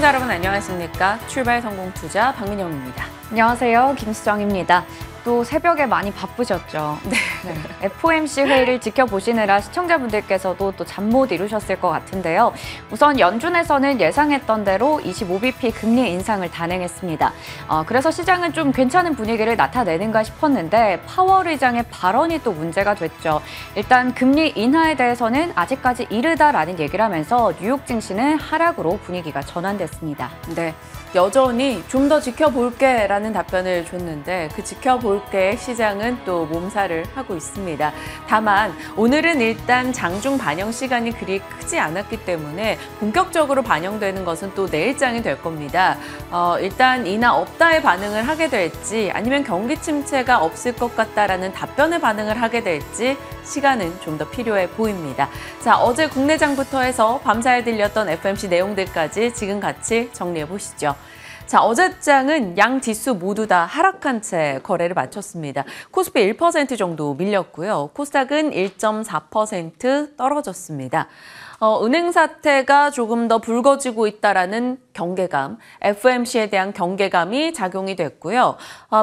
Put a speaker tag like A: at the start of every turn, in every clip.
A: 시청자 여러분 안녕하십니까? 출발 성공 투자 박민영입니다.
B: 안녕하세요. 김수정입니다. 또 새벽에 많이 바쁘셨죠?
A: 네.
B: FOMC 회의를 지켜보시느라 시청자분들께서도 또 잠 못 이루셨을 것 같은데요. 우선 연준에서는 예상했던 대로 25bp 금리 인상을 단행했습니다. 그래서 시장은 좀 괜찮은 분위기를 나타내는가 싶었는데 파월 의장의 발언이 또 문제가 됐죠. 일단 금리 인하에 대해서는 아직까지 이르다라는 얘기를 하면서 뉴욕 증시는 하락으로 분위기가 전환됐습니다.
A: 네. 여전히 좀 더 지켜볼게 라는 답변을 줬는데 그 지켜볼게 시장은 또 몸살을 하고 있습니다. 다만 오늘은 일단 장중 반영 시간이 그리 크지 않았기 때문에 본격적으로 반영되는 것은 또 내일장이 될 겁니다. 일단 인하 없다의 반응을 하게 될지 아니면 경기 침체가 없을 것 같다라는 답변의 반응을 하게 될지 시간은 좀 더 필요해 보입니다. 자, 어제 국내장부터 해서 밤사이 들렸던 FOMC 내용들까지 지금 같이 정리해 보시죠. 자, 어제장은 양 지수 모두 다 하락한 채 거래를 마쳤습니다. 코스피 1% 정도 밀렸고요. 코스닥은 1.4% 떨어졌습니다. 은행 사태가 조금 더 불거지고 있다라는 경계감, FOMC에 대한 경계감이 작용이 됐고요.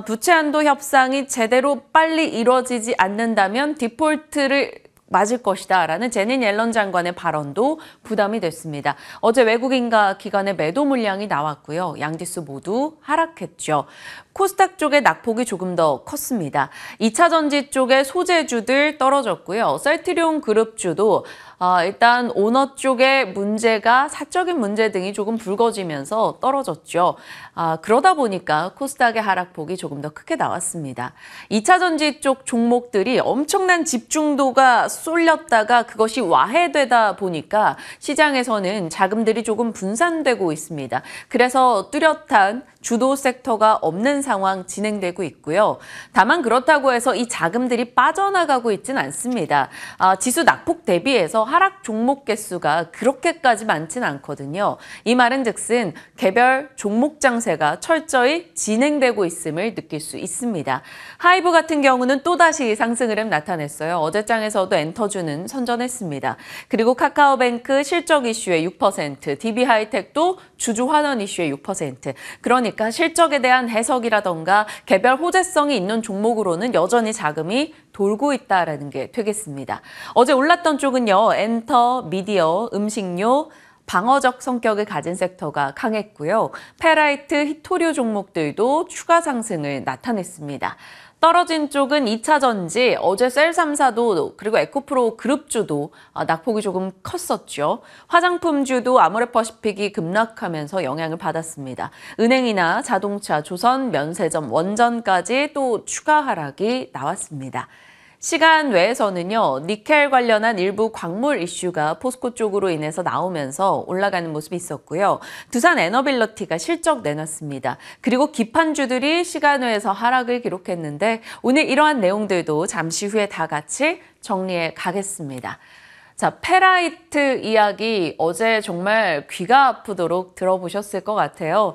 A: 부채 한도 협상이 제대로 빨리 이루어지지 않는다면 디폴트를 맞을 것이다라는 제닛 옐런 장관의 발언도 부담이 됐습니다. 어제 외국인과 기관의 매도 물량이 나왔고요. 양지수 모두 하락했죠. 코스닥 쪽의 낙폭이 조금 더 컸습니다. 2차 전지 쪽의 소재주들 떨어졌고요. 셀트리온 그룹주도 일단 오너 쪽의 문제가 사적인 문제 등이 조금 불거지면서 떨어졌죠. 그러다 보니까 코스닥의 하락폭이 조금 더 크게 나왔습니다. 2차 전지 쪽 종목들이 엄청난 집중도가 쏠렸다가 그것이 와해되다 보니까 시장에서는 자금들이 조금 분산되고 있습니다. 그래서 뚜렷한 주도 섹터가 없는 상황 진행되고 있고요. 다만 그렇다고 해서 이 자금들이 빠져나가고 있진 않습니다. 지수 낙폭 대비해서 하락 종목 개수가 그렇게까지 많진 않거든요. 이 말은 즉슨 개별 종목 장세가 철저히 진행되고 있음을 느낄 수 있습니다. 하이브 같은 경우는 또다시 상승 흐름 나타냈어요. 어제장에서도 엔터주는 선전했습니다. 그리고 카카오뱅크 실적 이슈의 6%, DB하이텍도 주주 환원 이슈의 6%. 그러니까 실적에 대한 해석이라던가 개별 호재성이 있는 종목으로는 여전히 자금이 돌고 있다는 게 되겠습니다. 어제 올랐던 쪽은요. 엔터, 미디어, 음식료, 방어적 성격을 가진 섹터가 강했고요. 페라이트, 히토류 종목들도 추가 상승을 나타냈습니다. 떨어진 쪽은 2차 전지, 어제 셀 3사도 그리고 에코프로 그룹주도 낙폭이 조금 컸었죠. 화장품주도 아모레퍼시픽이 급락하면서 영향을 받았습니다. 은행이나 자동차, 조선, 면세점, 원전까지 또 추가 하락이 나왔습니다. 시간 외에서는요, 니켈 관련한 일부 광물 이슈가 포스코 쪽으로 인해서 나오면서 올라가는 모습이 있었고요. 두산 에너빌러티가 실적 내놨습니다. 그리고 기판주들이 시간 외에서 하락을 기록했는데 오늘 이러한 내용들도 잠시 후에 다 같이 정리해 가겠습니다. 자, 페라이트 이야기 어제 정말 귀가 아프도록 들어보셨을 것 같아요.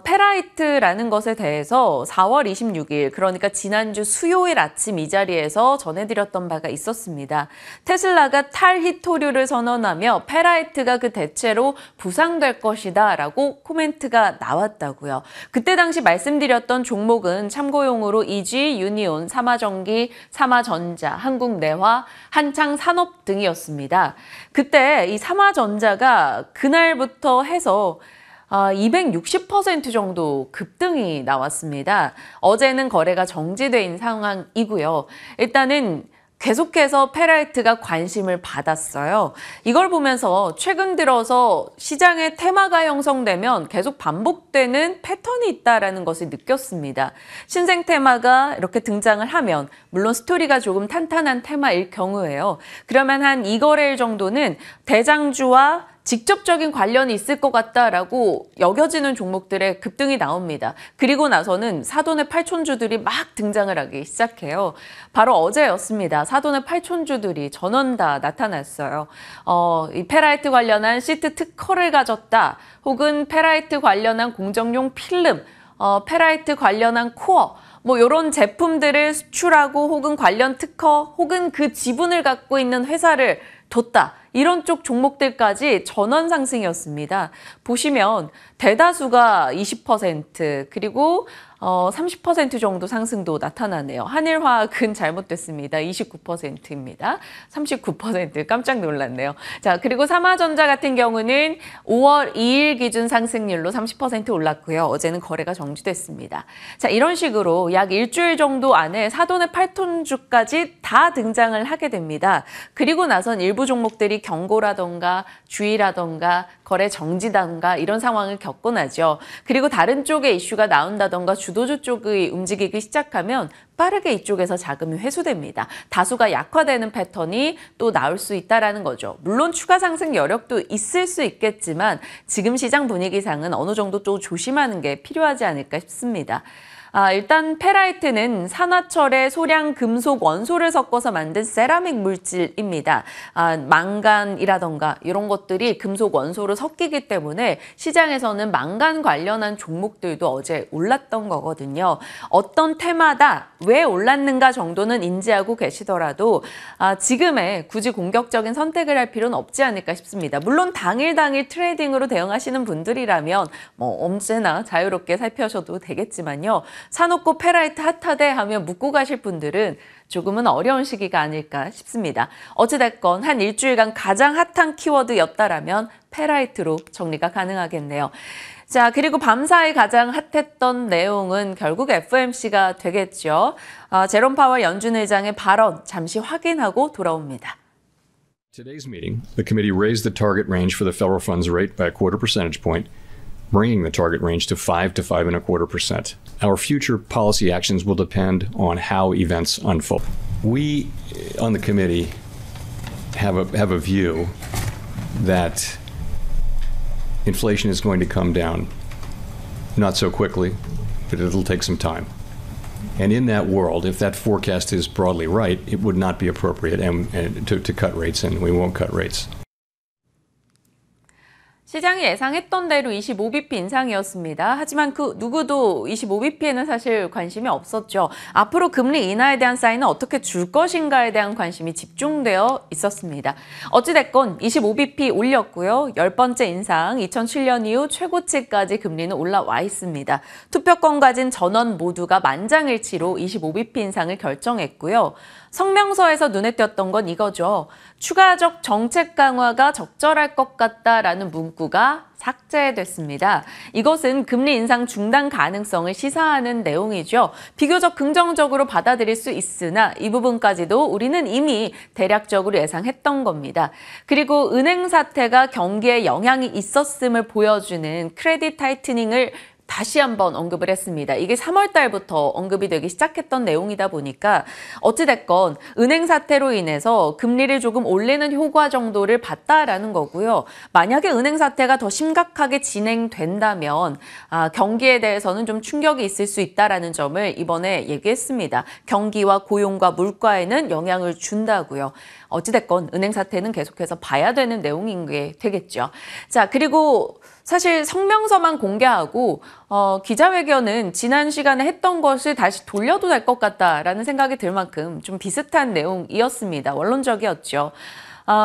A: 페라이트라는 것에 대해서 4월 26일, 그러니까 지난주 수요일 아침 이 자리에서 전해드렸던 바가 있었습니다. 테슬라가 탈히토류를 선언하며 페라이트가 그 대체로 부상될 것이다 라고 코멘트가 나왔다고요. 그때 당시 말씀드렸던 종목은 참고용으로 EG, 유니온, 삼화전기, 삼화전자, 한국내화, 한창산업 등이었습니다. 그때 이 삼화전자가 그날부터 해서 260% 정도 급등이 나왔습니다. 어제는 거래가 정지된 상황이고요. 일단은 계속해서 페라이트가 관심을 받았어요. 이걸 보면서 최근 들어서 시장의 테마가 형성되면 계속 반복되는 패턴이 있다는 것을 느꼈습니다. 신생 테마가 이렇게 등장을 하면 물론 스토리가 조금 탄탄한 테마일 경우에요. 그러면 한 2거래일 정도는 대장주와 직접적인 관련이 있을 것 같다라고 여겨지는 종목들의 급등이 나옵니다. 그리고 나서는 사돈의 팔촌주들이 막 등장을 하기 시작해요. 바로 어제였습니다. 사돈의 팔촌주들이 전원 다 나타났어요. 이 페라이트 관련한 시트 특허를 가졌다. 혹은 페라이트 관련한 공정용 필름, 페라이트 관련한 코어, 뭐 이런 제품들을 수출하고 혹은 관련 특허 혹은 그 지분을 갖고 있는 회사를 뒀다. 이런 쪽 종목들까지 전원 상승이었습니다. 보시면 대다수가 20% 그리고 30% 정도 상승도 나타나네요. 한일화학은 잘못됐습니다. 29%입니다. 39% 깜짝 놀랐네요. 자, 그리고 삼화전자 같은 경우는 5월 2일 기준 상승률로 30% 올랐고요. 어제는 거래가 정지됐습니다. 자, 이런 식으로 약 일주일 정도 안에 4톤에 8톤주까지 다 등장을 하게 됩니다. 그리고 나선 일부 종목들이 경고라던가 주의라던가 거래 정지단가 이런 상황을 겪고 나죠. 그리고 다른 쪽에 이슈가 나온다던가 주도주 쪽이 움직이기 시작하면 빠르게 이쪽에서 자금이 회수됩니다. 다수가 약화되는 패턴이 또 나올 수 있다는 거죠. 물론 추가 상승 여력도 있을 수 있겠지만 지금 시장 분위기상은 어느 정도 또 조심하는 게 필요하지 않을까 싶습니다. 일단 페라이트는 산화철에 소량 금속 원소를 섞어서 만든 세라믹 물질입니다. 망간이라던가 이런 것들이 금속 원소를 섞이기 때문에 시장에서는 망간 관련한 종목들도 어제 올랐던 거거든요. 어떤 테마다 왜 올랐는가 정도는 인지하고 계시더라도 지금에 굳이 공격적인 선택을 할 필요는 없지 않을까 싶습니다. 물론 당일 트레이딩으로 대응하시는 분들이라면 뭐 언제나 자유롭게 살펴셔도 되겠지만요. 사놓고 페라이트 핫하대 하면 묻고 가실 분들은 조금은 어려운 시기가 아닐까 싶습니다. 어찌됐건 한 일주일간 가장 핫한 키워드였다라면 페라이트로 정리가 가능하겠네요. 자, 그리고 밤사이 가장 핫했던 내용은 결국 FOMC가 되겠죠. 제롬 파월 연준 의장의 발언 잠시 확인하고 돌아옵니다.
C: Today's meeting, the committee raised the target range for the federal funds rate by a quarter percentage point, bringing the target range to 5 to 5.25%. Our future policy actions will depend on how events unfold. We on the committee have a view that inflation is going to come down, not so quickly, but it'll take some time. And in that world, if that forecast is broadly right, it would not be appropriate to cut rates, and we won't cut rates.
A: 시장이 예상했던 대로 25bp 인상이었습니다. 하지만 그 누구도 25bp에는 사실 관심이 없었죠. 앞으로 금리 인하에 대한 사인은 어떻게 줄 것인가에 대한 관심이 집중되어 있었습니다. 어찌됐건 25bp 올렸고요. 10번째 인상, 2007년 이후 최고치까지 금리는 올라와 있습니다. 투표권 가진 전원 모두가 만장일치로 25bp 인상을 결정했고요. 성명서에서 눈에 띄었던 건 이거죠. 추가적 정책 강화가 적절할 것 같다라는 문구가 삭제됐습니다. 이것은 금리 인상 중단 가능성을 시사하는 내용이죠. 비교적 긍정적으로 받아들일 수 있으나 이 부분까지도 우리는 이미 대략적으로 예상했던 겁니다. 그리고 은행 사태가 경기에 영향이 있었음을 보여주는 크레딧 타이트닝을 다시 한번 언급을 했습니다. 이게 3월 달부터 언급이 되기 시작했던 내용이다 보니까 어찌됐건 은행 사태로 인해서 금리를 조금 올리는 효과 정도를 봤다라는 거고요. 만약에 은행 사태가 더 심각하게 진행된다면 경기에 대해서는 좀 충격이 있을 수 있다라는 점을 이번에 얘기했습니다. 경기와 고용과 물가에는 영향을 준다고요. 어찌됐건 은행 사태는 계속해서 봐야 되는 내용인 게 되겠죠. 자, 그리고 사실 성명서만 공개하고 기자회견은 지난 시간에 했던 것을 다시 돌려도 될 것 같다라는 생각이 들 만큼 좀 비슷한 내용이었습니다. 원론적이었죠.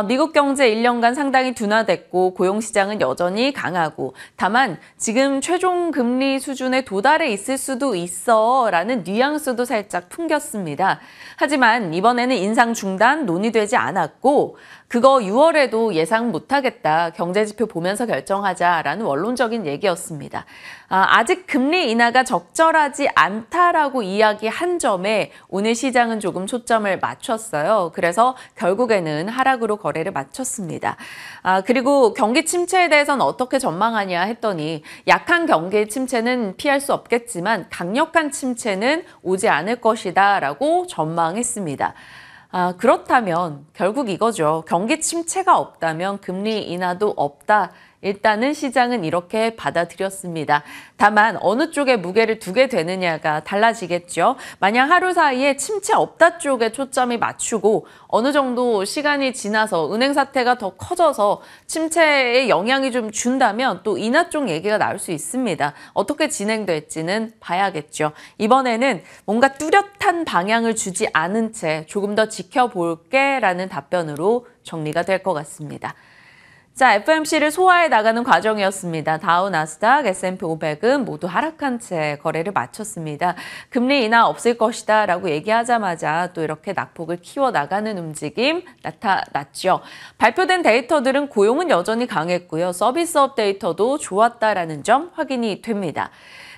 A: 미국 경제 1년간 상당히 둔화됐고 고용시장은 여전히 강하고 다만 지금 최종 금리 수준에 도달해 있을 수도 있어 라는 뉘앙스도 살짝 풍겼습니다. 하지만 이번에는 인상 중단 논의되지 않았고 그거 6월에도 예상 못하겠다. 경제지표 보면서 결정하자라는 원론적인 얘기였습니다. 아직 금리 인하가 적절하지 않다라고 이야기한 점에 오늘 시장은 조금 초점을 맞췄어요. 그래서 결국에는 하락으로 거래를 마쳤습니다. 그리고 경기 침체에 대해서는 어떻게 전망하냐 했더니 약한 경기 침체는 피할 수 없겠지만 강력한 침체는 오지 않을 것이다 라고 전망했습니다. 그렇다면 결국 이거죠. 경기 침체가 없다면 금리 인하도 없다. 일단은 시장은 이렇게 받아들였습니다. 다만 어느 쪽에 무게를 두게 되느냐가 달라지겠죠. 만약 하루 사이에 침체 없다 쪽에 초점이 맞추고 어느 정도 시간이 지나서 은행 사태가 더 커져서 침체에 영향이 좀 준다면 또 인하 쪽 얘기가 나올 수 있습니다. 어떻게 진행될지는 봐야겠죠. 이번에는 뭔가 뚜렷한 방향을 주지 않은 채 조금 더 지켜볼게 라는 답변으로 정리가 될 것 같습니다. 자, FOMC를 소화해 나가는 과정이었습니다. 다우, 나스닥, S&P 500은 모두 하락한 채 거래를 마쳤습니다. 금리 인하 없을 것이다 라고 얘기하자마자 또 이렇게 낙폭을 키워나가는 움직임 나타났죠. 발표된 데이터들은 고용은 여전히 강했고요. 서비스업 데이터도 좋았다라는 점 확인이 됩니다.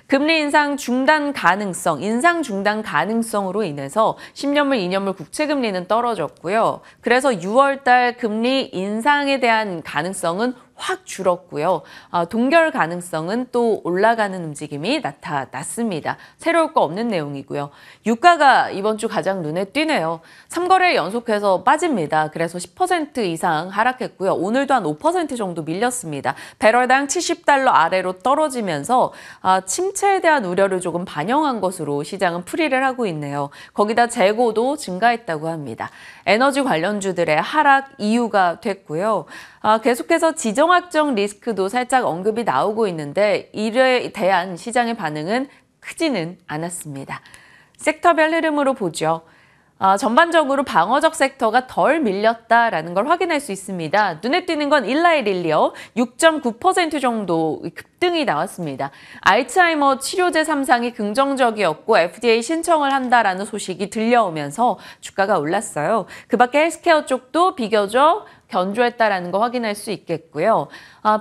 A: 금리 인상 중단 가능성, 인상 중단 가능성으로 인해서 10년물, 2년물 국채금리는 떨어졌고요. 그래서 6월 달 금리 인상에 대한 가능성은 확 줄었고요. 동결 가능성은 또 올라가는 움직임이 나타났습니다. 새로울 거 없는 내용이고요. 유가가 이번 주 가장 눈에 띄네요. 3거래 연속해서 빠집니다. 그래서 10% 이상 하락했고요. 오늘도 한 5% 정도 밀렸습니다. 배럴당 70달러 아래로 떨어지면서 침체에 대한 우려를 조금 반영한 것으로 시장은 풀이를 하고 있네요. 거기다 재고도 증가했다고 합니다. 에너지 관련주들의 하락 이유가 됐고요. 계속해서 지정학적 리스크도 살짝 언급이 나오고 있는데 이에 대한 시장의 반응은 크지는 않았습니다. 섹터별 흐름으로 보죠. 전반적으로 방어적 섹터가 덜 밀렸다라는 걸 확인할 수 있습니다. 눈에 띄는 건 일라이릴리어 6.9% 정도 급등이 나왔습니다. 알츠하이머 치료제 3상이 긍정적이었고 FDA 신청을 한다라는 소식이 들려오면서 주가가 올랐어요. 그 밖에 헬스케어 쪽도 비교적 견조했다라는 거 확인할 수 있겠고요.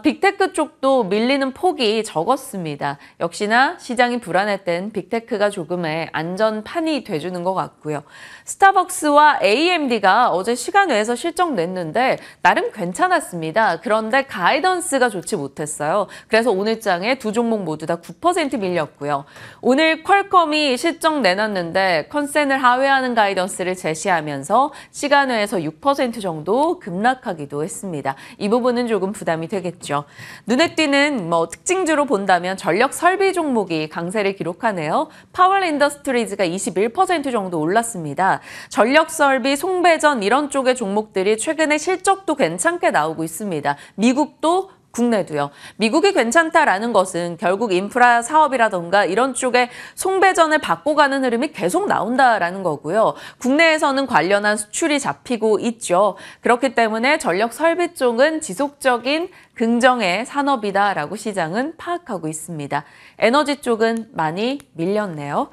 A: 빅테크 쪽도 밀리는 폭이 적었습니다. 역시나 시장이 불안할 땐 빅테크가 조금의 안전판이 돼주는 것 같고요. 스타벅스와 AMD가 어제 시간 외에서 실적 냈는데 나름 괜찮았습니다. 그런데 가이던스가 좋지 못했어요. 그래서 오늘장에 두 종목 모두 다 9% 밀렸고요. 오늘 퀄컴이 실적 내놨는데 컨센을 하회하는 가이던스를 제시하면서 시간 외에서 6% 정도 급락하기도 했습니다. 이 부분은 조금 부담이 되겠죠. 눈에 띄는 특징주로 본다면 전력 설비 종목이 강세를 기록하네요. 파월 인더스트리즈가 21% 정도 올랐습니다. 전력 설비, 송배전 이런 쪽의 종목들이 최근에 실적도 괜찮게 나오고 있습니다. 미국도 국내도요. 미국이 괜찮다라는 것은 결국 인프라 사업이라던가 이런 쪽에 송배전을 바꿔가는 흐름이 계속 나온다라는 거고요. 국내에서는 관련한 수출이 잡히고 있죠. 그렇기 때문에 전력 설비 쪽은 지속적인 긍정의 산업이다라고 시장은 파악하고 있습니다. 에너지 쪽은 많이 밀렸네요.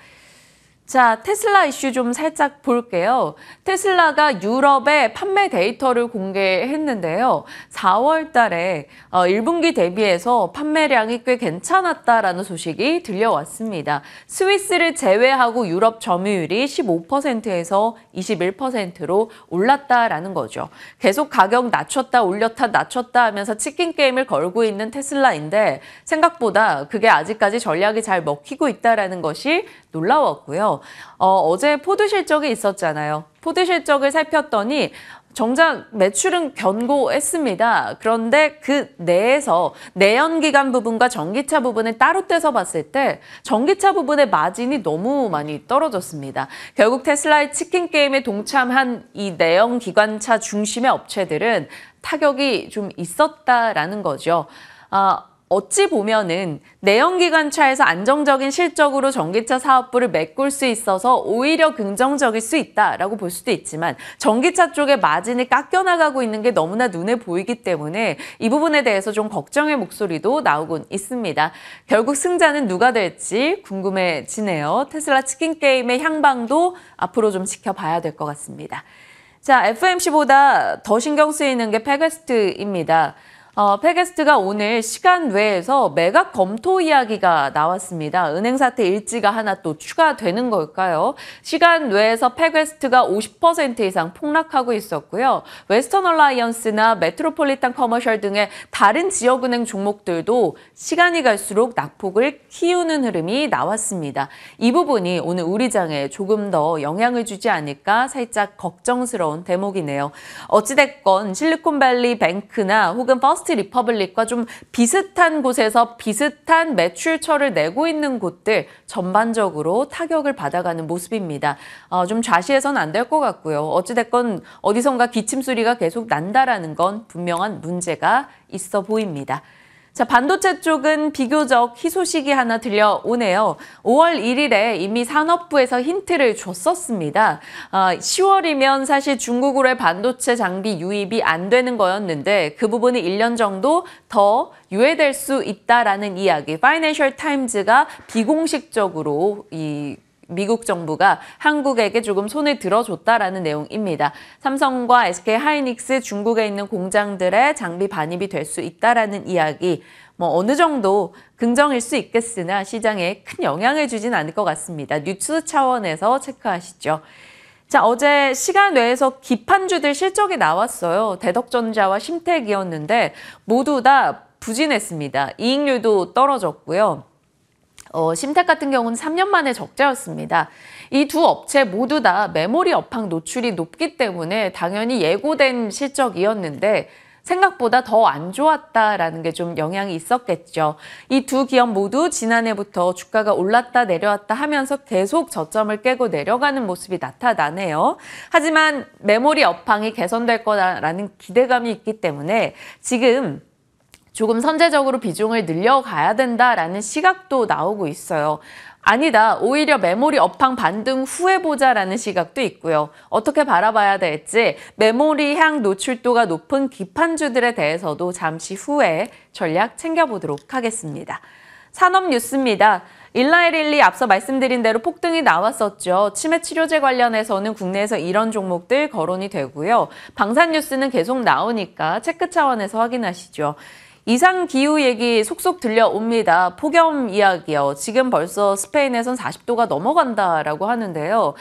A: 자, 테슬라 이슈 좀 살짝 볼게요. 테슬라가 유럽의 판매 데이터를 공개했는데요. 4월 달에 1분기 대비해서 판매량이 꽤 괜찮았다라는 소식이 들려왔습니다. 스위스를 제외하고 유럽 점유율이 15%에서 21%로 올랐다라는 거죠. 계속 가격 낮췄다 올렸다 낮췄다 하면서 치킨 게임을 걸고 있는 테슬라인데 생각보다 그게 아직까지 전략이 잘 먹히고 있다라는 것이 놀라웠고요. 어제 포드 실적이 있었잖아요. 포드 실적을 살폈더니 정작 매출은 견고했습니다. 그런데 그 내에서 내연기관 부분과 전기차 부분을 따로 떼서 봤을 때 전기차 부분의 마진이 너무 많이 떨어졌습니다. 결국 테슬라의 치킨 게임에 동참한 이 내연기관차 중심의 업체들은 타격이 좀 있었다라는 거죠. 어찌 보면은 내연기관차에서 안정적인 실적으로 전기차 사업부를 메꿀 수 있어서 오히려 긍정적일 수 있다라고 볼 수도 있지만 전기차 쪽의 마진이 깎여나가고 있는 게 너무나 눈에 보이기 때문에 이 부분에 대해서 좀 걱정의 목소리도 나오곤 있습니다. 결국 승자는 누가 될지 궁금해지네요. 테슬라 치킨 게임의 향방도 앞으로 좀 지켜봐야 될 것 같습니다. 자, FOMC보다 더 신경 쓰이는 게 패거스트입니다. 패거스트가 오늘 시간 외에서 매각 검토 이야기가 나왔습니다. 은행 사태 일지가 하나 또 추가되는 걸까요? 시간 외에서 패거스트가 50% 이상 폭락하고 있었고요. 웨스턴 얼라이언스나 메트로폴리탄 커머셜 등의 다른 지역은행 종목들도 시간이 갈수록 낙폭을 키우는 흐름이 나왔습니다. 이 부분이 오늘 우리장에 조금 더 영향을 주지 않을까 살짝 걱정스러운 대목이네요. 어찌됐건 실리콘밸리 뱅크나 혹은 퍼스트 퍼스트 리퍼블릭과 좀 비슷한 곳에서 비슷한 매출처를 내고 있는 곳들 전반적으로 타격을 받아가는 모습입니다. 좀 좌시해서는 안 될 것 같고요. 어찌됐건 어디선가 기침 소리가 계속 난다라는 건 분명한 문제가 있어 보입니다. 자, 반도체 쪽은 비교적 희소식이 하나 들려오네요. 5월 1일에 이미 산업부에서 힌트를 줬었습니다. 10월이면 사실 중국으로의 반도체 장비 유입이 안 되는 거였는데 그 부분이 1년 정도 더 유예될 수 있다라는 이야기. 파이낸셜 타임즈가 비공식적으로 미국 정부가 한국에게 조금 손을 들어줬다라는 내용입니다. 삼성과 SK 하이닉스 중국에 있는 공장들의 장비 반입이 될 수 있다라는 이야기. 어느 정도 긍정일 수 있겠으나 시장에 큰 영향을 주진 않을 것 같습니다. 뉴스 차원에서 체크하시죠. 자, 어제 시간 외에서 기판주들 실적이 나왔어요. 대덕전자와 심택이었는데 모두 다 부진했습니다. 이익률도 떨어졌고요. 심택 같은 경우는 3년 만에 적자였습니다. 이 두 업체 모두 다 메모리 업황 노출이 높기 때문에 당연히 예고된 실적이었는데 생각보다 더 안 좋았다라는 게 좀 영향이 있었겠죠. 이 두 기업 모두 지난해부터 주가가 올랐다 내려왔다 하면서 계속 저점을 깨고 내려가는 모습이 나타나네요. 하지만 메모리 업황이 개선될 거라는 기대감이 있기 때문에 지금 조금 선제적으로 비중을 늘려가야 된다라는 시각도 나오고 있어요. 아니다, 오히려 메모리 업황 반등 후에 보자라는 시각도 있고요. 어떻게 바라봐야 될지 메모리 향 노출도가 높은 기판주들에 대해서도 잠시 후에 전략 챙겨보도록 하겠습니다. 산업 뉴스입니다. 일라이릴리 앞서 말씀드린 대로 폭등이 나왔었죠. 치매 치료제 관련해서는 국내에서 이런 종목들 거론이 되고요. 방산 뉴스는 계속 나오니까 체크 차원에서 확인하시죠. 이상 기후 얘기 속속 들려옵니다. 폭염 이야기요. 지금 벌써 스페인에선 40도가 넘어간다라고 하는데요.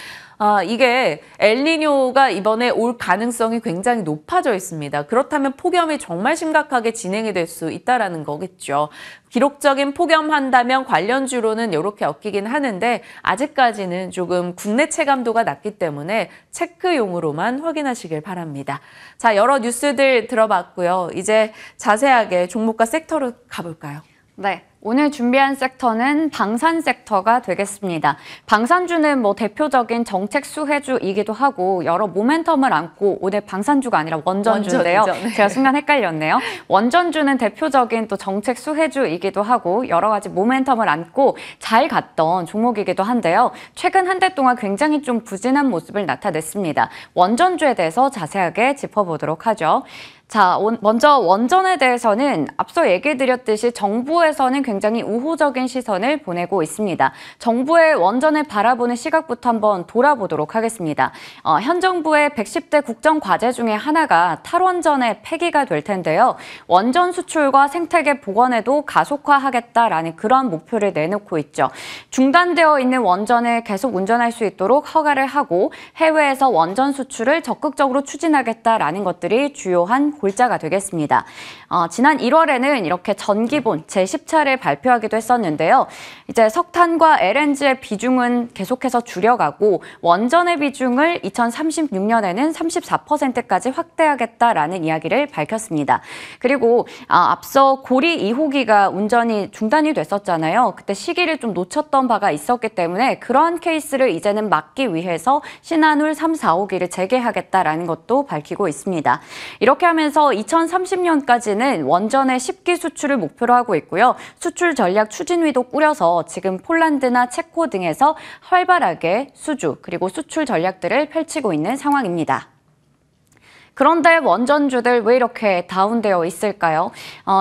A: 이게 엘니뇨가 이번에 올 가능성이 굉장히 높아져 있습니다. 그렇다면 폭염이 정말 심각하게 진행이 될 수 있다는 거겠죠. 기록적인 폭염한다면 관련주로는 이렇게 엮이긴 하는데 아직까지는 조금 국내 체감도가 낮기 때문에 체크용으로만 확인하시길 바랍니다. 자, 여러 뉴스들 들어봤고요. 이제 자세하게 종목과 섹터로 가볼까요?
B: 네. 오늘 준비한 섹터는 방산 섹터가 되겠습니다. 방산주는 대표적인 정책 수혜주이기도 하고 여러 모멘텀을 안고 오늘 방산주가 아니라 원전주인데요.
A: 원전이죠. 네.
B: 제가 순간 헷갈렸네요. 원전주는 대표적인 또 정책 수혜주이기도 하고 여러 가지 모멘텀을 안고 잘 갔던 종목이기도 한데요. 최근 한 달 동안 굉장히 좀 부진한 모습을 나타냈습니다. 원전주에 대해서 자세하게 짚어보도록 하죠. 자, 먼저 원전에 대해서는 앞서 얘기드렸듯이 정부에서는 굉장히 우호적인 시선을 보내고 있습니다. 정부의 원전을 바라보는 시각부터 한번 돌아보도록 하겠습니다. 현 정부의 110대 국정과제 중에 하나가 탈원전의 폐기가 될 텐데요. 원전 수출과 생태계 복원에도 가속화하겠다라는 그런 목표를 내놓고 있죠. 중단되어 있는 원전을 계속 운전할 수 있도록 허가를 하고 해외에서 원전 수출을 적극적으로 추진하겠다라는 것들이 주요한 골자가 되겠습니다. 지난 1월에는 이렇게 전기본 제10차를 발표하기도 했었는데요. 이제 석탄과 LNG의 비중은 계속해서 줄여가고 원전의 비중을 2036년에는 34%까지 확대하겠다라는 이야기를 밝혔습니다. 그리고 앞서 고리 2호기가 운전이 중단이 됐었잖아요. 그때 시기를 좀 놓쳤던 바가 있었기 때문에 그런 케이스를 이제는 막기 위해서 신한울 3, 4호기를 재개하겠다라는 것도 밝히고 있습니다. 이렇게 하면서 2030년까지는 원전의 10기 수출을 목표로 하고 있고요. 수출 전략 추진위도 꾸려서 지금 폴란드나 체코 등에서 활발하게 수주 그리고 수출 전략들을 펼치고 있는 상황입니다. 그런데 원전주들 왜 이렇게 다운되어 있을까요?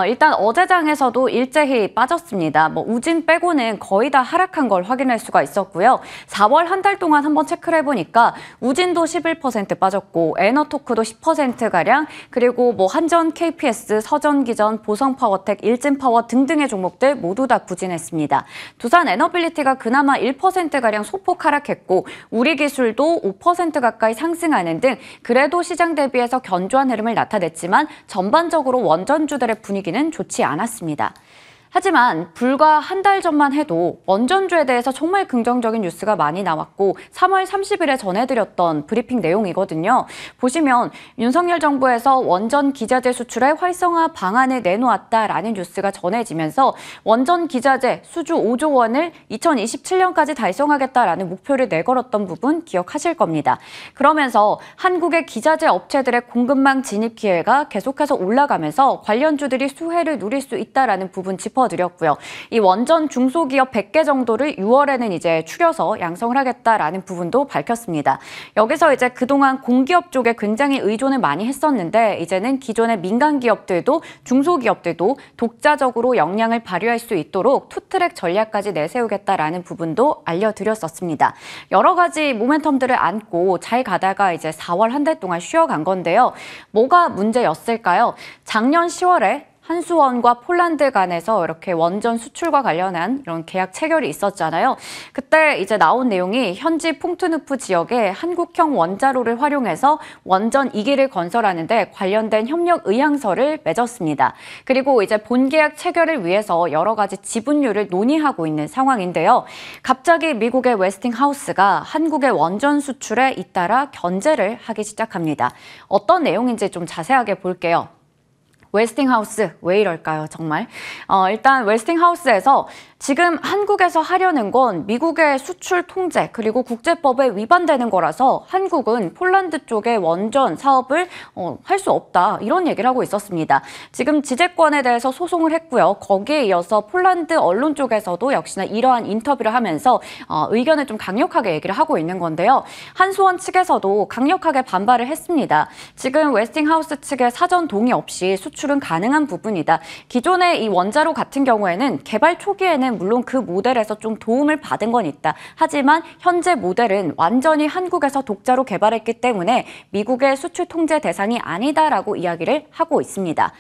B: 일단 어제장에서도 일제히 빠졌습니다. 우진 빼고는 거의 다 하락한 걸 확인할 수가 있었고요. 4월 한 달 동안 한번 체크를 해보니까 우진도 11% 빠졌고 에너토크도 10%가량 그리고 한전, KPS, 서전기전, 보성파워텍, 일진파워 등등의 종목들 모두 다 부진했습니다. 두산 에너빌리티가 그나마 1%가량 소폭 하락했고 우리기술도 5% 가까이 상승하는 등 그래도 시장 대비해 에서 견조한 흐름을 나타냈지만 전반적으로 원전주들의 분위기는 좋지 않았습니다. 하지만 불과 한 달 전만 해도 원전주에 대해서 정말 긍정적인 뉴스가 많이 나왔고 3월 30일에 전해드렸던 브리핑 내용이거든요. 보시면 윤석열 정부에서 원전 기자재 수출의 활성화 방안을 내놓았다라는 뉴스가 전해지면서 원전 기자재 수주 5조 원을 2027년까지 달성하겠다라는 목표를 내걸었던 부분 기억하실 겁니다. 그러면서 한국의 기자재 업체들의 공급망 진입 기회가 계속해서 올라가면서 관련주들이 수혜를 누릴 수 있다라는 부분 짚어드렸고요. 이 원전 중소기업 100개 정도를 6월에는 이제 추려서 양성을 하겠다라는 부분도 밝혔습니다. 여기서 이제 그동안 공기업 쪽에 굉장히 의존을 많이 했었는데 이제는 기존의 민간 기업들도 중소기업들도 독자적으로 역량을 발휘할 수 있도록 투트랙 전략까지 내세우겠다라는 부분도 알려드렸었습니다. 여러 가지 모멘텀들을 안고 잘 가다가 이제 4월 한 달 동안 쉬어간 건데요. 뭐가 문제였을까요? 작년 10월에 한수원과 폴란드 간에서 이렇게 원전 수출과 관련한 이런 계약 체결이 있었잖아요. 그때 이제 나온 내용이 현지 퐁투누프 지역에 한국형 원자로를 활용해서 원전 2기를 건설하는데 관련된 협력 의향서를 맺었습니다. 그리고 이제 본계약 체결을 위해서 여러 가지 지분율을 논의하고 있는 상황인데요. 갑자기 미국의 웨스팅하우스가 한국의 원전 수출에 잇따라 견제를 하기 시작합니다. 어떤 내용인지 좀 자세하게 볼게요. 웨스팅하우스 왜 이럴까요, 정말? 일단 웨스팅하우스에서 지금 한국에서 하려는 건 미국의 수출 통제 그리고 국제법에 위반되는 거라서 한국은 폴란드 쪽의 원전 사업을 할 수 없다 이런 얘기를 하고 있었습니다. 지금 지재권에 대해서 소송을 했고요. 거기에 이어서 폴란드 언론 쪽에서도 역시나 이러한 인터뷰를 하면서 의견을 좀 강력하게 얘기를 하고 있는 건데요. 한수원 측에서도 강력하게 반발을 했습니다. 지금 웨스팅하우스 측의 사전 동의 없이 수출은 가능한 부분이다. 기존의 이 원자로 같은 경우에는 개발 초기에는 물론 그 모델에서 좀 도움을 받은 건 있다. 하지만 현재 모델은 완전히 한국에서 독자로 개발했기 때문에 미국의 수출 통제 대상이 아니다라고 이야기를 하고 있습니다.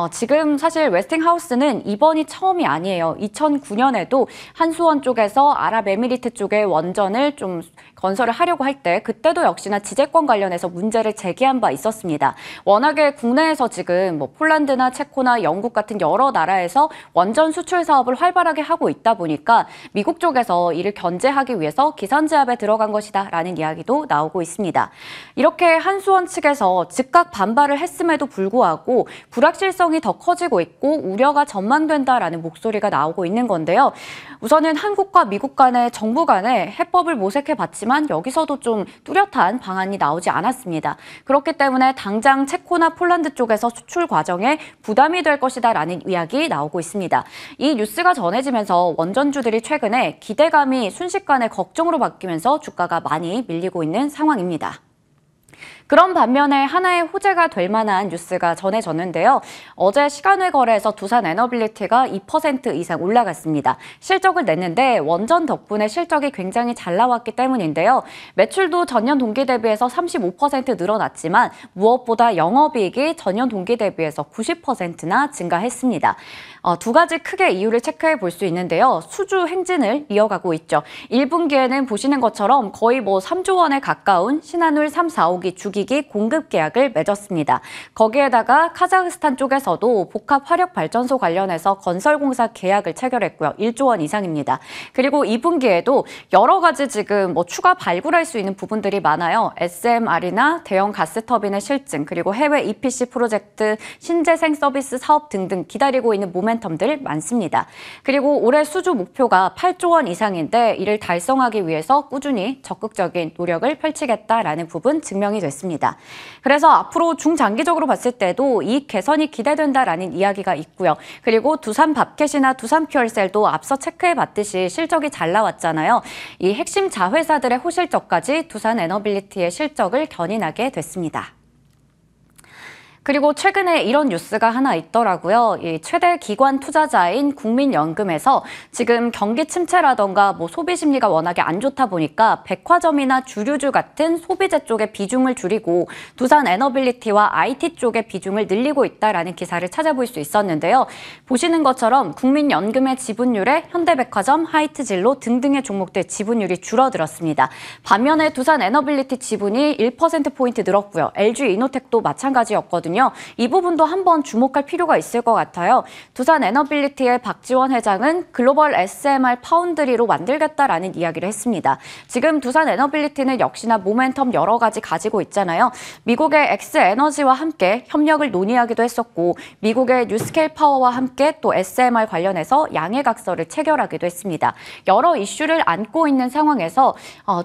B: 지금 사실 웨스팅하우스는 이번이 처음이 아니에요. 2009년에도 한수원 쪽에서 아랍에미리트 쪽의 원전을 좀 건설을 하려고 할 때 그때도 역시나 지재권 관련해서 문제를 제기한 바 있었습니다. 워낙에 국내에서 지금 뭐 폴란드나 체코나 영국 같은 여러 나라에서 원전 수출 사업을 활발하게 하고 있다 보니까 미국 쪽에서 이를 견제하기 위해서 기선제압에 들어간 것이다라는 이야기도 나오고 있습니다. 이렇게 한수원 측에서 즉각 반발을 했음에도 불구하고 불확실성이 더 커지고 있고 우려가 전망된다라는 목소리가 나오고 있는 건데요. 우선은 한국과 미국 간의 정부 간에 해법을 모색해봤지만 여기서도 좀 뚜렷한 방안이 나오지 않았습니다. 그렇기 때문에 당장 체코나 폴란드 쪽에서 수출 과정에 부담이 될 것이다라는 이야기 나오고 있습니다. 이 뉴스가 전해지면서 원전주들이 최근에 기대감이 순식간에 걱정으로 바뀌면서 주가가 많이 밀리고 있는 상황입니다. 그런 반면에 하나의 호재가 될 만한 뉴스가 전해졌는데요. 어제 시간외 거래에서 두산 에너빌리티가 2% 이상 올라갔습니다. 실적을 냈는데 원전 덕분에 실적이 굉장히 잘 나왔기 때문인데요. 매출도 전년 동기 대비해서 35% 늘어났지만 무엇보다 영업이익이 전년 동기 대비해서 90%나 증가했습니다. 두 가지 크게 이유를 체크해 볼 수 있는데요. 수주 행진을 이어가고 있죠. 1분기에는 보시는 것처럼 거의 3조 원에 가까운 신한울 3, 4호기 주기기 공급 계약을 맺었습니다. 거기에다가 카자흐스탄 쪽에서도 복합 화력 발전소 관련해서 건설공사 계약을 체결했고요. 1조 원 이상입니다. 그리고 2분기에도 여러 가지 지금 추가 발굴할 수 있는 부분들이 많아요. SMR이나 대형 가스터빈의 실증, 그리고 해외 EPC 프로젝트, 신재생 서비스 사업 등등 기다리고 있는 모멘텀들 많습니다. 그리고 올해 수주 목표가 8조 원 이상인데 이를 달성하기 위해서 꾸준히 적극적인 노력을 펼치겠다라는 부분 증명이 됐습니다. 그래서 앞으로 중장기적으로 봤을 때도 이익 개선이 기대된다라는 이야기가 있고요. 그리고 두산 밥켓이나 두산 퓨얼셀도 앞서 체크해봤듯이 실적이 잘 나왔잖아요. 이 핵심 자회사들의 호실적까지 두산 에너빌리티의 실적을 견인하게 됐습니다. 그리고 최근에 이런 뉴스가 하나 있더라고요. 이 최대 기관 투자자인 국민연금에서 지금 경기 침체라던가 소비 심리가 워낙에 안 좋다 보니까 백화점이나 주류주 같은 소비재 쪽의 비중을 줄이고 두산 에너빌리티와 IT 쪽의 비중을 늘리고 있다라는 기사를 찾아볼 수 있었는데요. 보시는 것처럼 국민연금의 지분율에 현대백화점, 하이트진로 등등의 종목들 지분율이 줄어들었습니다. 반면에 두산 에너빌리티 지분이 1%포인트 늘었고요. LG이노텍도 마찬가지였거든요. 있거든요. 이 부분도 한번 주목할 필요가 있을 것 같아요. 두산 에너빌리티의 박지원 회장은 글로벌 SMR 파운드리로 만들겠다라는 이야기를 했습니다. 지금 두산 에너빌리티는 역시나 모멘텀 여러 가지 가지고 있잖아요. 미국의 엑스에너지와 함께 협력을 논의하기도 했었고 미국의 뉴스케일 파워와 함께 또 SMR 관련해서 양해각서를 체결하기도 했습니다. 여러 이슈를 안고 있는 상황에서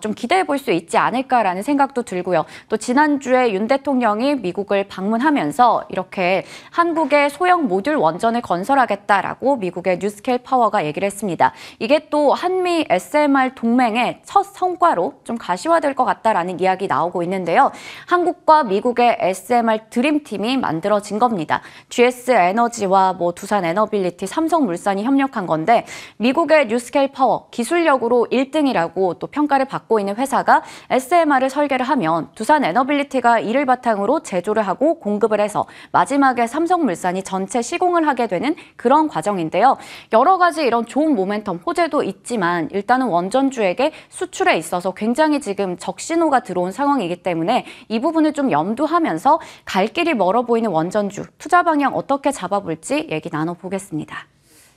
B: 좀 기대해 볼 수 있지 않을까라는 생각도 들고요. 또 지난주에 윤 대통령이 미국을 방문하면서 이렇게 한국의 소형 모듈 원전을 건설하겠다라고 미국의 뉴스케일 파워가 얘기를 했습니다. 이게 또 한미 SMR 동맹의 첫 성과로 좀 가시화될 것 같다라는 이야기 나오고 있는데요. 한국과 미국의 SMR 드림팀이 만들어진 겁니다. GS 에너지와 두산 에너빌리티, 삼성물산이 협력한 건데 미국의 뉴스케일 파워 기술력으로 1등이라고 또 평가를 받고 있는 회사가 SMR을 설계를 하면 두산 에너빌리티가 이를 바탕으로 제조를 하고 공급을 해서 마지막에 삼성물산이 전체 시공을 하게 되는 그런 과정인데요. 여러 가지 이런 좋은 모멘텀, 호재도 있지만 일단은 원전주에게 수출에 있어서 굉장히 지금 적신호가 들어온 상황이기 때문에 이 부분을 좀 염두하면서 갈 길이 멀어 보이는 원전주, 투자 방향 어떻게 잡아볼지 얘기 나눠보겠습니다.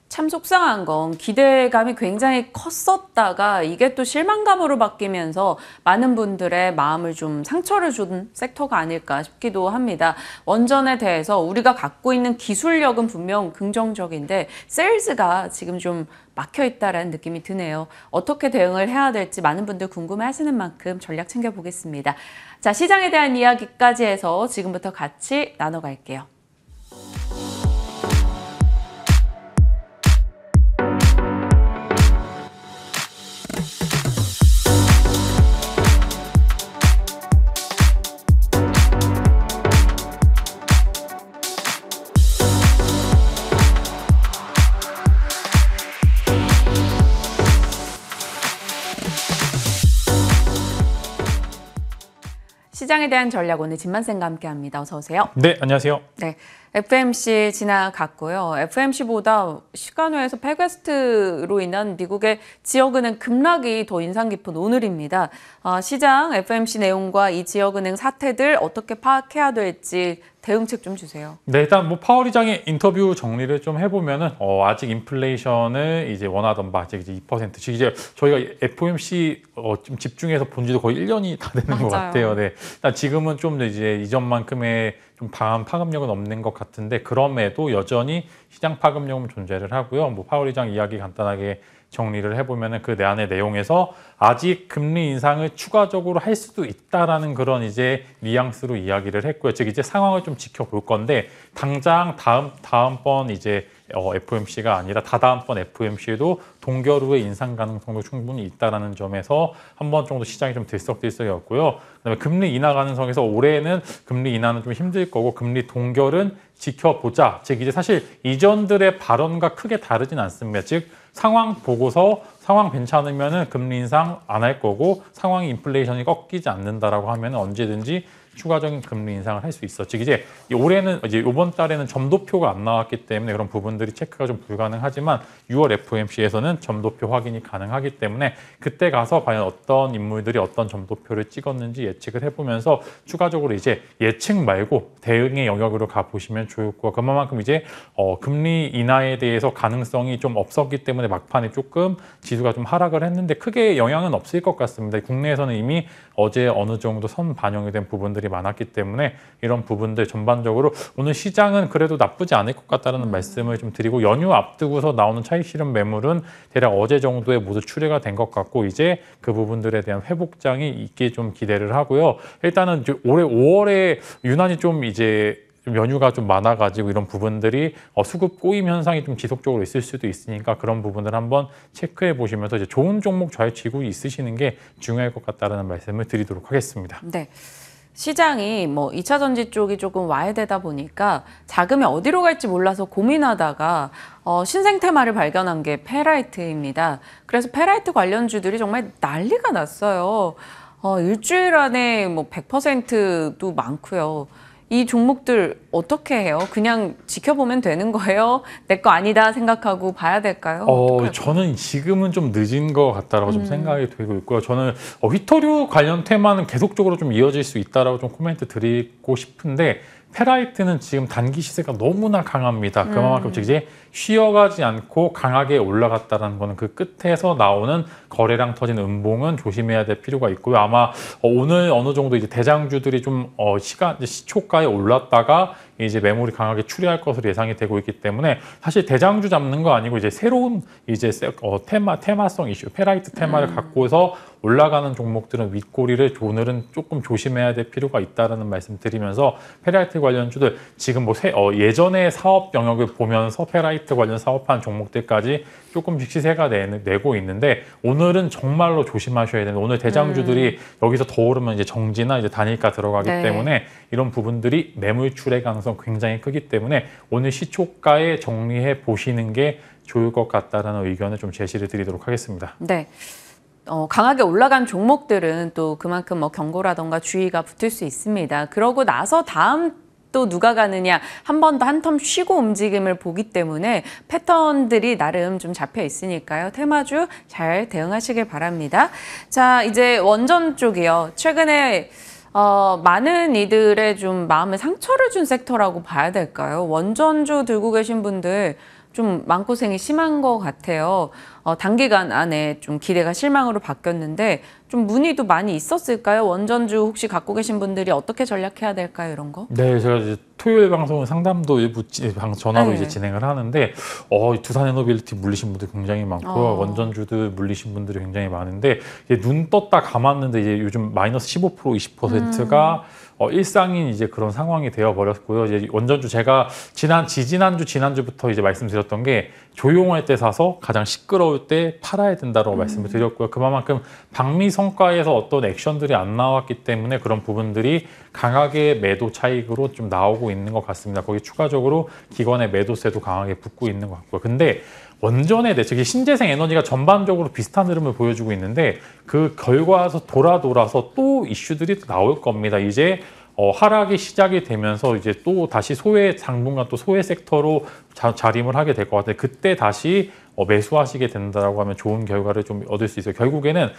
A: 참 속상한 건 기대감이 굉장히 컸었다가 이게 또 실망감으로 바뀌면서 많은 분들의 마음을 좀 상처를 준 섹터가 아닐까 싶기도 합니다. 원전에 대해서 우리가 갖고 있는 기술력은 분명 긍정적인데 세일즈가 지금 좀 막혀있다라는 느낌이 드네요. 어떻게 대응을 해야 될지 많은 분들 궁금해하시는 만큼 전략 챙겨보겠습니다. 자, 시장에 대한 이야기까지 해서 지금부터 같이 나눠갈게요. 시장에 대한 전략 오늘 진만쌤과 함께합니다. 어서 오세요.
D: 네, 안녕하세요.
A: 네, FMC 지나갔고요. FMC보다 시간외에서 패괴스트로 인한 미국의 지역은행 급락이 더 인상 깊은 오늘입니다. 시장 FMC 내용과 이 지역은행 사태들 어떻게 파악해야 될지 대응책 좀 주세요.
D: 네, 일단 파월 의장의 인터뷰 정리를 좀 해보면은 아직 인플레이션을 이제 원하던 바 이제 2%. 즉 이제 저희가 FOMC 좀 집중해서 본 지도 거의 1년이 다 되는 것 같아요. 네, 일단 지금은 좀 이제 이전만큼의 좀 강한 파급력은 없는 것 같은데 그럼에도 여전히 시장 파급력은 존재를 하고요. 파월 의장 이야기 간단하게 정리를 해보면은 그 안의 내용에서 아직 금리 인상을 추가적으로 할 수도 있다라는 그런 이제 뉘앙스로 이야기를 했고요. 즉 이제 상황을 좀 지켜볼 건데 당장 다음번 이제 FOMC가 아니라 다다음번 FOMC에도 동결 후에 인상 가능성도 충분히 있다라는 점에서 한 번 정도 시장이 좀 들썩들썩이었고요. 그다음에 금리 인하 가능성에서 올해는 금리 인하는 좀 힘들 거고 금리 동결은 지켜보자. 즉 이제 사실 이전들의 발언과 크게 다르진 않습니다. 즉 상황 보고서 상황 괜찮으면은 금리 인상 안 할 거고 상황이 인플레이션이 꺾이지 않는다라고 하면 언제든지 추가적인 금리 인상을 할 수 있어. 즉 이제 올해는 이제 이번 달에는 점도표가 안 나왔기 때문에 그런 부분들이 체크가 좀 불가능하지만 6월 FOMC에서는 점도표 확인이 가능하기 때문에 그때 가서 과연 어떤 인물들이 어떤 점도표를 찍었는지 예측을 해보면서 추가적으로 이제 예측 말고 대응의 영역으로 가 보시면 좋을 거고 그만큼 이제 금리 인하에 대해서 가능성이 좀 없었기 때문에 막판에 조금 지수가 좀 하락을 했는데 크게 영향은 없을 것 같습니다. 국내에서는 이미 어제 어느 정도 선 반영이 된 부분들이 많았기 때문에 이런 부분들 전반적으로 오늘 시장은 그래도 나쁘지 않을 것 같다는 말씀을 좀 드리고 연휴 앞두고서 나오는 차익 실현 매물은 대략 어제 정도에 모두 출회가 된 것 같고 이제 그 부분들에 대한 회복장이 있게 좀 기대를 하고요. 일단은 올해 5월에 유난히 좀 이제 연휴가 좀 많아가지고 이런 부분들이 수급 꼬임 현상이 좀 지속적으로 있을 수도 있으니까 그런 부분을 한번 체크해 보시면서 이제 좋은 종목 잘 쥐고 있으시는 게 중요할 것 같다는 말씀을 드리도록 하겠습니다.
A: 네. 시장이 2차 전지 쪽이 조금 와해되다 보니까 자금이 어디로 갈지 몰라서 고민하다가 신생 테마를 발견한 게 페라이트입니다. 그래서 페라이트 관련주들이 정말 난리가 났어요. 일주일 안에 100%도 많고요. 이 종목들 어떻게 해요? 그냥 지켜보면 되는 거예요? 내 거 아니다 생각하고 봐야 될까요?
D: 저는 지금은 좀 늦은 것 같다라고 좀 생각이 되고 있고요. 저는 휘토류 관련 테마는 계속적으로 좀 이어질 수 있다라고 좀 코멘트 드리고 싶은데 페라이트는 지금 단기 시세가 너무나 강합니다. 그만큼 이제 쉬어가지 않고 강하게 올라갔다는 거는 그 끝에서 나오는 거래량 터진 음봉은 조심해야 될 필요가 있고요. 아마 오늘 어느 정도 이제 대장주들이 좀 시초가에 올랐다가 이제 매물이 강하게 추리할 것으로 예상이 되고 있기 때문에 사실 대장주 잡는 거 아니고 이제 새로운 이제 테마성 이슈, 페라이트 테마를 갖고서 올라가는 종목들은 윗꼬리를 오늘은 조금 조심해야 될 필요가 있다는 말씀 드리면서 페라이트 관련주들 지금 예전에 사업 영역을 보면서 페라이트 관련 사업한 종목들까지 조금씩 시세가 내고 있는데 오늘은 정말로 조심하셔야 되는 오늘 대장주들이 여기서 더 오르면 이제 정지나 이제 단일가 들어가기 때문에 이런 부분들이 매물출의 가능성 굉장히 크기 때문에 오늘 시초가에 정리해 보시는 게 좋을 것 같다라는 의견을 좀 제시를 드리도록 하겠습니다.
A: 네. 강하게 올라간 종목들은 또 그만큼 경고라던가 주의가 붙을 수 있습니다. 그러고 나서 다음 또 누가 가느냐 한 번 더 한 텀 쉬고 움직임을 보기 때문에 패턴들이 나름 좀 잡혀 있으니까요. 테마주 잘 대응하시길 바랍니다. 자, 이제 원전 쪽이요. 최근에 많은 이들의 좀 마음에 상처를 준 섹터라고 봐야 될까요? 원전주 들고 계신 분들 좀 마음고생이 심한 것 같아요. 단기간 안에 좀 기대가 실망으로 바뀌었는데 좀 문의도 많이 있었을까요? 원전주 혹시 갖고 계신 분들이 어떻게 전략해야 될까요? 이런 거?
D: 네, 제가 이제 토요일 방송은 상담도 일부 전화로 이제 진행을 하는데 두산에너빌리티 물리신 분들 굉장히 많고요. 원전주들 물리신 분들이 굉장히 많은데 눈 떴다 감았는데 이제 요즘 마이너스 15%, 20%가 일상인 이제 그런 상황이 되어 버렸고요. 이제 원전주 제가 지난주부터 이제 말씀드렸던 게 조용할 때 사서 가장 시끄러울 때 팔아야 된다고 말씀을 드렸고요. 그만큼 방미 성과에서 어떤 액션들이 안 나왔기 때문에 그런 부분들이 강하게 매도 차익으로 좀 나오고 있는 것 같습니다. 거기 추가적으로 기관의 매도세도 강하게 붙고 있는 것 같고요. 근데 원전에 대해 즉 신재생 에너지가 전반적으로 비슷한 흐름을 보여주고 있는데 그 결과에서 돌아서 또 이슈들이 나올 겁니다. 이제 하락이 시작이 되면서 이제 또 다시 당분간 또 소외 섹터로 자림을 하게 될 것 같아요. 그때 다시 매수하시게 된다고 하면 좋은 결과를 좀 얻을 수 있어요. 결국에는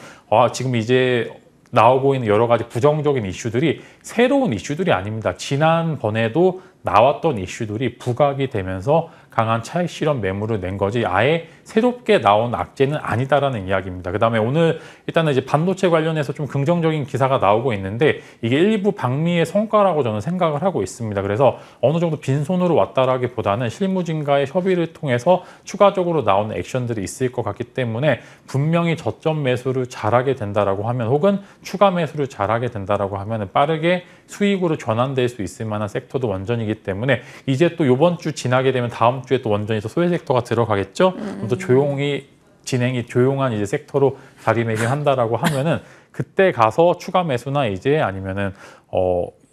D: 지금 이제 나오고 있는 여러 가지 부정적인 이슈들이 새로운 이슈들이 아닙니다. 지난번에도 나왔던 이슈들이 부각이 되면서 강한 차익 실현 매물을 낸 거지 아예 새롭게 나온 악재는 아니다라는 이야기입니다. 그다음에 오늘 일단은 이제 반도체 관련해서 좀 긍정적인 기사가 나오고 있는데 이게 일부 방미의 성과라고 저는 생각을 하고 있습니다. 그래서 어느 정도 빈손으로 왔다라기보다는 실무진과의 협의를 통해서 추가적으로 나오는 액션들이 있을 것 같기 때문에 분명히 저점 매수를 잘하게 된다라고 하면 혹은 추가 매수를 잘하게 된다라고 하면 빠르게 수익으로 전환될 수 있을 만한 섹터도 원전이기 때문에 이제 또 이번 주 지나게 되면 다음 주에 또 원전에서 소외 섹터가 들어가겠죠. 그럼 또 조용한 이제 섹터로 자리매김한다라고 하면은 그때 가서 추가 매수나 이제 아니면은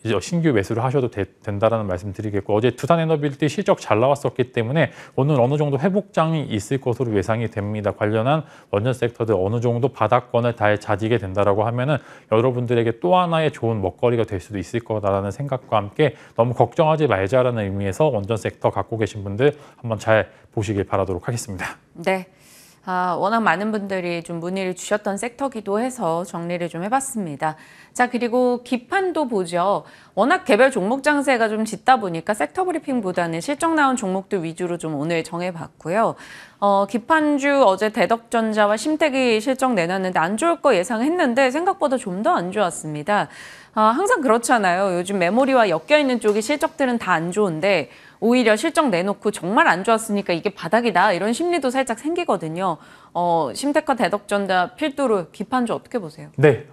D: 이제 신규 매수를 하셔도 된다라는 말씀 드리겠고 어제 두산에너빌리티 실적 잘 나왔었기 때문에 오늘 어느 정도 회복장이 있을 것으로 예상이 됩니다. 관련한 원전 섹터들 어느 정도 바닥권을 다지게 된다라고 하면은 여러분들에게 또 하나의 좋은 먹거리가 될 수도 있을 거다라는 생각과 함께 너무 걱정하지 말자라는 의미에서 원전 섹터 갖고 계신 분들 한번 잘 보시길 바라도록 하겠습니다.
A: 네. 워낙 많은 분들이 좀 문의를 주셨던 섹터기도 해서 정리를 좀 해봤습니다. 자, 그리고 기판도 보죠. 워낙 개별 종목 장세가 좀 짙다 보니까 섹터 브리핑보다는 실적 나온 종목들 위주로 좀 오늘 정해봤고요. 기판주 어제 대덕전자와 심택이 실적 내놨는데 안 좋을 거 예상했는데 생각보다 좀 더 안 좋았습니다. 항상 그렇잖아요. 요즘 메모리와 엮여있는 쪽의 실적들은 다 안 좋은데 오히려 실적 내놓고 정말 안 좋았으니까 이게 바닥이다 이런 심리도 살짝 생기거든요. 심택과 대덕전자 필두로 기판주 어떻게 보세요?
D: 네,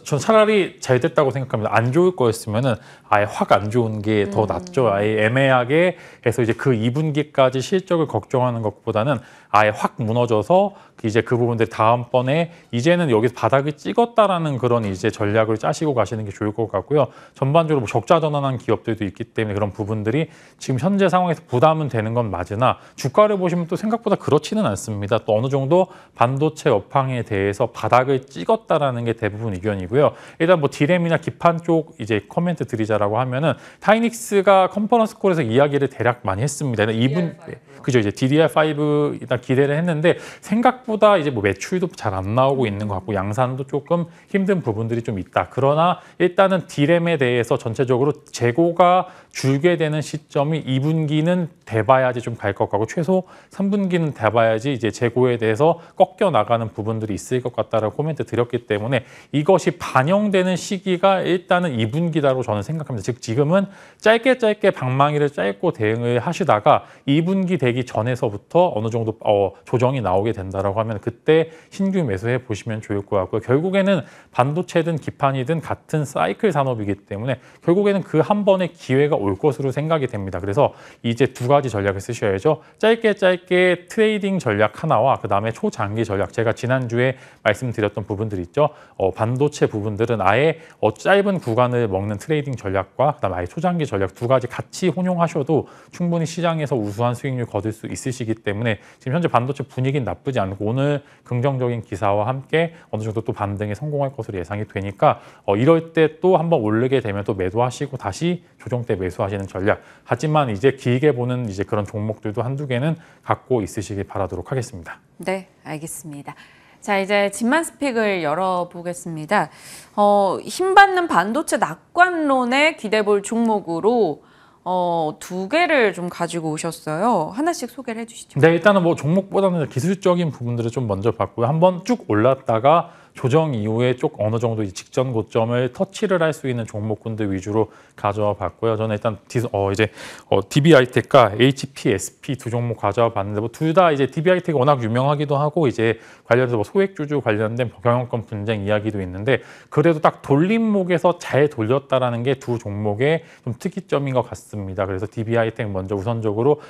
D: 전 차라리 잘 됐다고 생각합니다. 안 좋을 거였으면은 아예 확 안 좋은 게 더 낫죠. 아예 애매하게 해서 이제 그 2분기까지 실적을 걱정하는 것보다는 아예 확 무너져서 이제 그 부분들 다음번에 이제는 여기서 바닥을 찍었다라는 그런 이제 전략을 짜시고 가시는 게 좋을 것 같고요. 전반적으로 적자 전환한 기업들도 있기 때문에 그런 부분들이 지금 현재 상황에서 부담은 되는 건 맞으나 주가를 보시면 또 생각보다 그렇지는 않습니다. 또 어느 정도 반도체 업황에 대해서 바닥을 찍었다라는 게 대부분 의견이고요. 일단 뭐 D램이나 기판 쪽 이제 코멘트 드리자라고 하면은 하이닉스가 컨퍼런스 콜에서 이야기를 대략 많이 했습니다. 그죠, 이제 DDR5 일단 기대를 했는데 생각보다 이제 뭐 매출도 잘 안 나오고 있는 것 같고 양산도 조금 힘든 부분들이 좀 있다. 그러나 일단은 D램에 대해서 전체적으로 재고가 줄게 되는 시점이 2분기는 돼봐야지 좀 갈 것 같고 최소 3분기는 돼봐야지 이제 재고에 대해서 꺾여 나가는 부분들이 있을 것 같다라고 코멘트 드렸기 때문에 이것이 반영되는 시기가 일단은 2분기다라고 저는 생각합니다. 즉 지금은 짧게 방망이를 짧고 대응을 하시다가 2분기 되기 전에서부터 어느 정도 조정이 나오게 된다라고 하면 그때 신규 매수해 보시면 좋을 것 같고요. 결국에는 반도체든 기판이든 같은 사이클 산업이기 때문에 결국에는 그 한 번의 기회가 올 것으로 생각이 됩니다. 그래서 이제 두 가지 전략을 쓰셔야죠. 짧게 트레이딩 전략 하나와 그다음에 초장기 전략. 제가 지난주에 말씀드렸던 부분들 있죠. 반도체 부분들은 아예 짧은 구간을 먹는 트레이딩 전략과 그다음에 아예 초장기 전략 두 가지 같이 혼용하셔도 충분히 시장에서 우수한 수익률 거둘 수 있으시기 때문에 지금 현재 반도체 분위기는 나쁘지 않고 오늘 긍정적인 기사와 함께 어느 정도 또 반등에 성공할 것으로 예상이 되니까 이럴 때 또 한번 오르게 되면 또 매도하시고 다시 조정 때 매수하시는 전략. 하지만 이제 길게 보는 이제 그런 종목들도 한두 개는 갖고 있으시길 바라도록 하겠습니다.
A: 네, 알겠습니다. 자, 이제 집만 스픽을 열어보겠습니다. 힘받는 반도체 낙관론에 기대볼 종목으로 두 개를 좀 가지고 오셨어요. 하나씩 소개를 해주시죠.
D: 네, 일단은 뭐 종목보다는 기술적인 부분들을 좀 먼저 봤고요. 한번 쭉 올랐다가 조정 이후에 쭉 어느 정도 직전 고점을 터치를 할 수 있는 종목군들 위주로 가져와 봤고요. 저는 일단 DB하이텍과 HPSP 두 종목 가져와 봤는데 뭐 둘 다 이제 DB하이텍이 워낙 유명하기도 하고 이제 관련해서 뭐 소액주주 관련된 경영권 분쟁 이야기도 있는데 그래도 딱 돌림목에서 잘 돌렸다라는 게 두 종목의 좀 특이점인 것 같습니다. 그래서 DB하이텍 먼저 우선적으로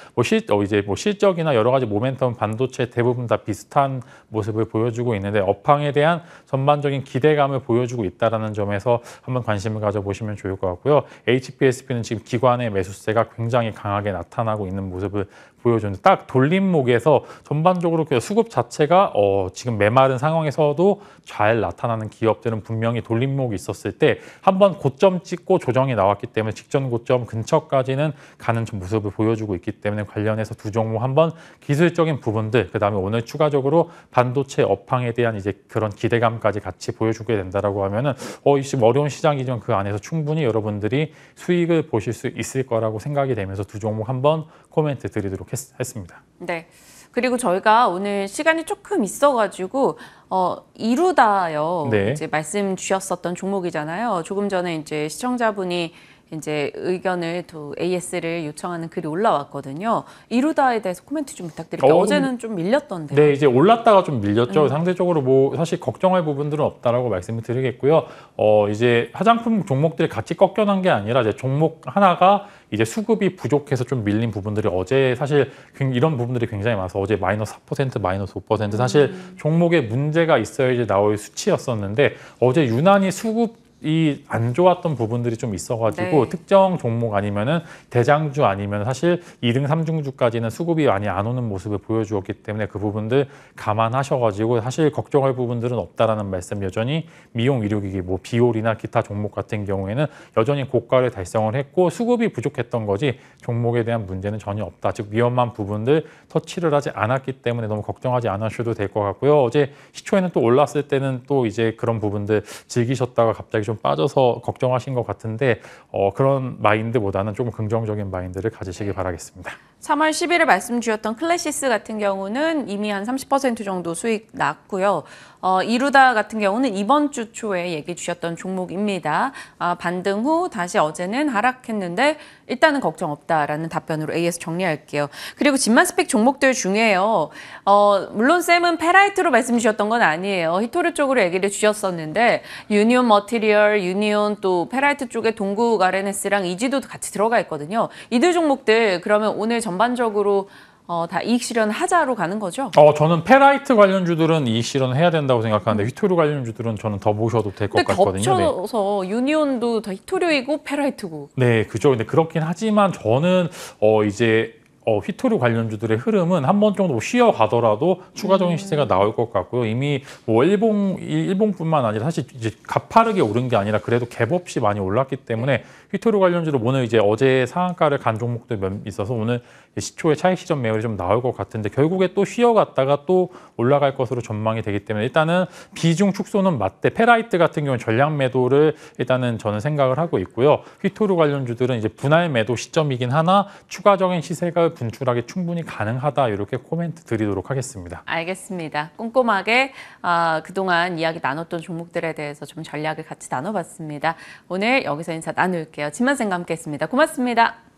D: 실적이나 여러 가지 모멘텀 반도체 대부분 다 비슷한 모습을 보여주고 있는데 업황에 대한 전반적인 기대감을 보여주고 있다는 점에서 한번 관심을 가져보시면 좋을 것 같고요. HPSP는 지금 기관의 매수세가 굉장히 강하게 나타나고 있는 모습을 보여주는데 딱 돌림목에서 전반적으로 그 수급 자체가 지금 메마른 상황에서도 잘 나타나는 기업들은 분명히 돌림목이 있었을 때 한번 고점 찍고 조정이 나왔기 때문에 직전 고점 근처까지는 가는 모습을 보여주고 있기 때문에 관련해서 두 종목 한번 기술적인 부분들 그다음에 오늘 추가적으로 반도체 업황에 대한 이제 그런 기대감까지 같이 보여주게 된다라고 하면은 지금 어려운 시장이지만 그 안에서 충분히 여러분들이 수익을 보실 수 있을 거라고 생각이 되면서 두 종목 한번 코멘트 드리도록 했습니다.
A: 네. 그리고 저희가 오늘 시간이 조금 있어가지고 이루다요.
D: 네.
A: 이제 말씀 주셨었던 종목이잖아요. 조금 전에 이제 시청자분이 이제 의견을 또 AS를 요청하는 글이 올라왔거든요. 이루다에 대해서 코멘트 좀 부탁드릴게요. 어제는 좀 밀렸던데요.
D: 네, 이제 올랐다가 좀 밀렸죠. 상대적으로 뭐 사실 걱정할 부분들은 없다라고 말씀을 드리겠고요. 이제 화장품 종목들이 같이 꺾여난 게 아니라 이제 종목 하나가 이제 수급이 부족해서 좀 밀린 부분들이 어제 사실 이런 부분들이 굉장히 많아서 어제 마이너스 4%, 마이너스 5% 사실 종목에 문제가 있어야지 나올 수치였었는데 어제 유난히 수급이 안 좋았던 부분들이 좀 있어가지고
A: 네.
D: 특정 종목 아니면은 대장주 아니면 사실 2등, 3중주까지는 수급이 많이 안 오는 모습을 보여주었기 때문에 그 부분들 감안하셔가지고 사실 걱정할 부분들은 없다라는 말씀 여전히 미용, 의료기기, 뭐 비올이나 기타 종목 같은 경우에는 여전히 고가를 달성을 했고 수급이 부족했던 거지 종목에 대한 문제는 전혀 없다. 즉 위험한 부분들 터치를 하지 않았기 때문에 너무 걱정하지 않으셔도 될 것 같고요. 어제 시초에는 또 올랐을 때는 또 이제 그런 부분들 즐기셨다가 갑자기 좀 빠져서 걱정하신 것 같은데 그런 마인드보다는 조금 긍정적인 마인드를 가지시길 바라겠습니다.
A: 3월 10일에 말씀 주셨던 클래시스 같은 경우는 이미 한 30% 정도 수익 났고요. 이루다 같은 경우는 이번 주 초에 얘기 주셨던 종목입니다. 반등 후 다시 어제는 하락했는데 일단은 걱정 없다라는 답변으로 AS 정리할게요. 그리고 집만 스펙 종목들 중에요. 물론 쌤은 페라이트로 말씀 주셨던 건 아니에요. 히토류 쪽으로 얘기를 주셨었는데 유니온 머티리얼, 유니온 또 페라이트 쪽에 동국 RNS랑 이지도 같이 들어가 있거든요. 이들 종목들 그러면 오늘 전반적으로 다 이익 실현하자로 가는 거죠?
D: 저는 페라이트 관련주들은 이익 실현을 해야 된다고 생각하는데 히토류 관련주들은 저는 더 보셔도 될 것 같거든요.
A: 근데 겹쳐서 유니온도 다 히토류이고 페라이트고.
D: 네, 그죠. 근데 그렇긴 하지만 저는 이제 휘토류 관련주들의 흐름은 한 번 정도 쉬어가더라도 추가적인 시세가 나올 것 같고요. 이미 뭐 일봉뿐만 아니라 사실 이제 가파르게 오른 게 아니라 그래도 갭 없이 많이 올랐기 때문에 휘토류 관련주도 오늘 이제 어제 상한가를 간 종목들 몇 있어서 오늘 시초에 차익 실현 매물이 좀 나올 것 같은데 결국에 또 쉬어갔다가 또 올라갈 것으로 전망이 되기 때문에 일단은 비중 축소는 맞대 페라이트 같은 경우는 전량 매도를 일단은 저는 생각을 하고 있고요. 휘토류 관련주들은 이제 분할 매도 시점이긴 하나 추가적인 시세가 분출하기 충분히 가능하다 이렇게 코멘트 드리도록 하겠습니다.
A: 알겠습니다. 꼼꼼하게 그동안 이야기 나눴던 종목들에 대해서 좀 전략을 같이 나눠봤습니다. 오늘 여기서 인사 나눌게요. 진만생과 함께했습니다. 고맙습니다.